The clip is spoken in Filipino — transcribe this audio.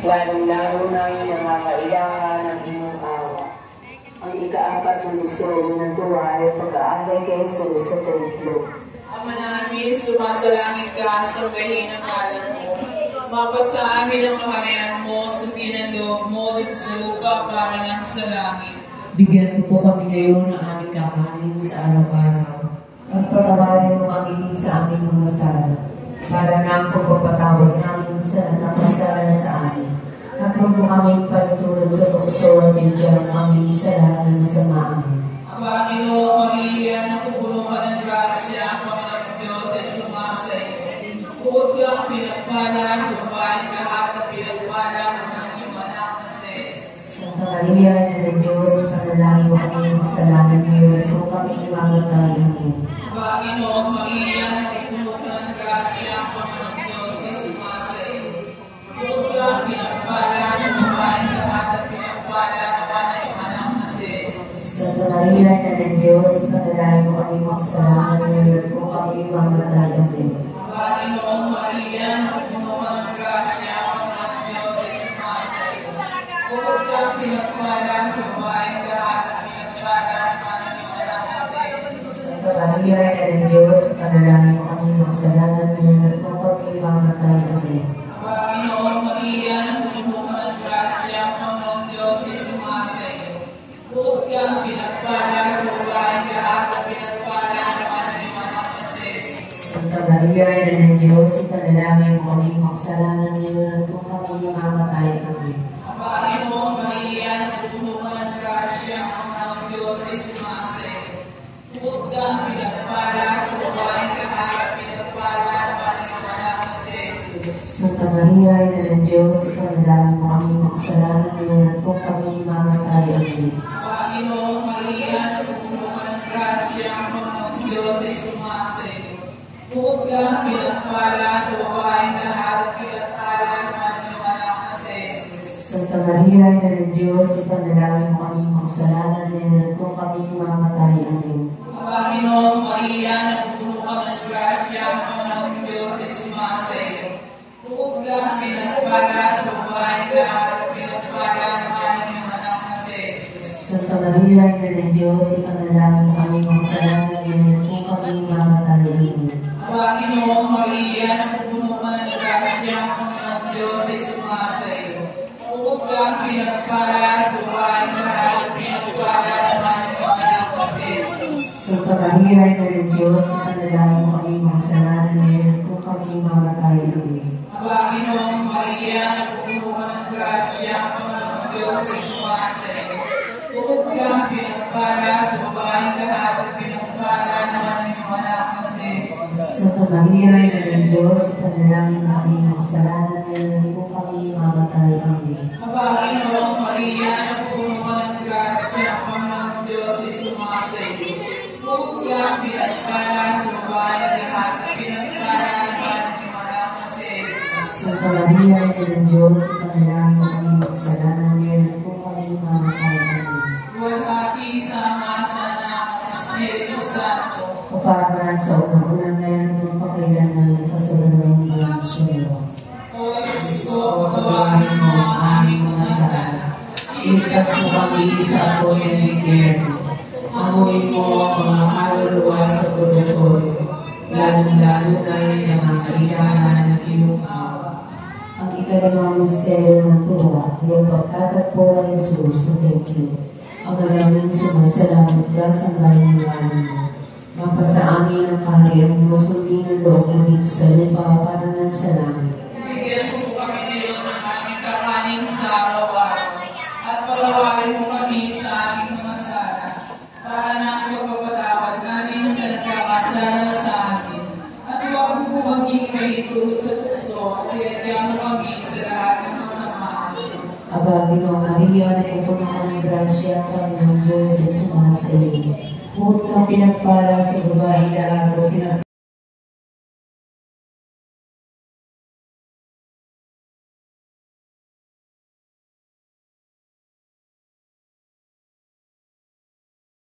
lalong-lalo na yung nangangailangan ng inyong awa. Ang ika-4 na misteryo ng tuwa ay pag-aalay kay Jesus sa templo. Ama namin, sumasalangit ka, sambahin ang ngalan mo. Mapasa amin ang kaharian mo, sundin ang loob mo dito sa lupa para lang sa langit. Bigyan mo po kami ngayon ng aming kakanin sa araw-araw. At patawarin mo kami sa aming mga sala, para na ang pagpapatawad namin sa nakasala sa amin. At huwag mo kami palutulad sa tukso at diyan kami sa lahat ng samaan. Panginoon, Maria, napupuno ka ng grasya, ang Panginoon Diyos ay sumasa iyo. Bukod kang pinagpala sa babaeng lahat at pinagpala ng iyong anak na si Jesus. Santa Maria, Ina ng Diyos, panalangin mo kami sa langit ngayon at kung kami imamatay mo. Panginoon, Maria, napupuno ka ng grasya, ang Panginoon Diyos ay sumasa iyo. Bukod kang pinagpala sa babaeng lahat at pinagpala ng iyong anak na si Jesus. Santa Maria, Ina ng Diyos, panalangin mo kami magsalamat ngayon at kung kami imamatay mo. Panginoon, Maria, napupuno ka ng grasya, ang Panginoon Diyos ay sumasa iyo. Bukod kang pinagpala sa babaeng lahat at pinagpala ng iyong anak na si Jesus. Santa Maria, Ina ng Diyos, panalangin mo kami magsalamat ngayon at kung kami imamatay mo. Panginoon, Maria, napupuno ka ng grasya, ang Panginoon Diyos ay sumasa iyo. Bukod kang pinagpala sa babaeng lahat at pinagpala ng iyong anak na si Jesus. Santa Maria, Ina ng Diyos, ipanalangin mo kami magsalanan ngayon at kung kami mamatay kami. Panginoon, Maria, napupuno ka ng grasya, ang Panginoon Diyos ay sumasa iyo. Bukod kang pinagpala sa babaeng lahat at pinagpala ng iyong anak na si Jesus. Santa Maria, Ina ng Diyos, ipanalangin mo kami magsalanan ngayon at kung kami mamatay kami. Panginoon, Maria, napupuno ka ng grasya, ang Panginoon Diyos ay sumasa iyo. Bukod kang pinagpala sa babaeng lahat at pinagpala ng iyong anak na si Jesus. Santa Maria, Ina ng Diyos, ipanalangin mo kami magsalanan ngayon at kung kami mamatay kami. Panginoon, Maria, napupuno ka ng grasya, ang Panginoon Diyos ay sumasa iyo. Bukod kang pinagpala sa babaeng lahat at pinagpala ng iyong anak na si Jesus. Santa Maria, Ina ng Diyos, ipanalangin mo kami magsalanan ngayon at kung kami mamatay kami. Panginoon, Maria, napupuno ka ng grasya, ang Panginoon Diyos ay sumasa iyo. Bukod kang pinagpala sa babaeng lahat at pinagpala ng iyong anak na si Jesus. Santa Maria, Ina ng Diyos, ipanalangin mo kami magsalanan ngayon at kung kami mamatay kami. Panginoon, Maria, napupuno ka ng grasya, ang Panginoon Diyos ay sumasa iyo. Bukod kang pinagpala sa babaeng lahat at pinagpala ng iyong anak na si Jesus. Santa Maria, Ina ng Diyos, ipanalangin mo kami magsalanan ngayon at kung kami mamatay kami. Panginoon, Maria, napupuno ka ng grasya, ang Panginoon Diyos ay sumasa iyo. Bukod kang pinagpala sa babaeng lahat at pinagpala ng iyong anak na si Jesus. Santa Maria, Ina ng Diyos, ipanalangin mo kami magsalanan ngayon at kung kami mamatay kami. Buwalhati sa Ama, sa Anak, at sa Espiritu Santo. Kaparaman sa unang-unang ngayon at magpakailanman at kasalanang ng Siyelo. O Jesus ko, patawarin mo ang aming mga sala. Iligtas mo kami sa apoy ng impyerno. Amuin mo ang mga kaluluwa sa purgatorio, lalong-lalo na yung nangangailangan ng iyong awa. Ang ikalawang misteryo ng tuwa ay ang pagtatagpo ng Jesus sa templo. Ang maraming sumasalamat ka sa ngalan mo. Mapasa amin ang kaharian mo, sundin ang loob mo dito sa lupa para ng sa langit. Bigyan mo kami ngayon ng aming kakanin sa araw-araw, at patawarin mo kami sa aming mga sala, para na ang pagpapatawad namin sa nagkakasala sa amin. At huwag mo kami mahintulot sa tukso, at iadya mo kami sa lahat ng masama. Aba, Ginong Maria, napupuno ka ng grasya, ang Panginoon Diyos ay sumasa iyo. Bukod kang pinagpala sa babaeng lahat at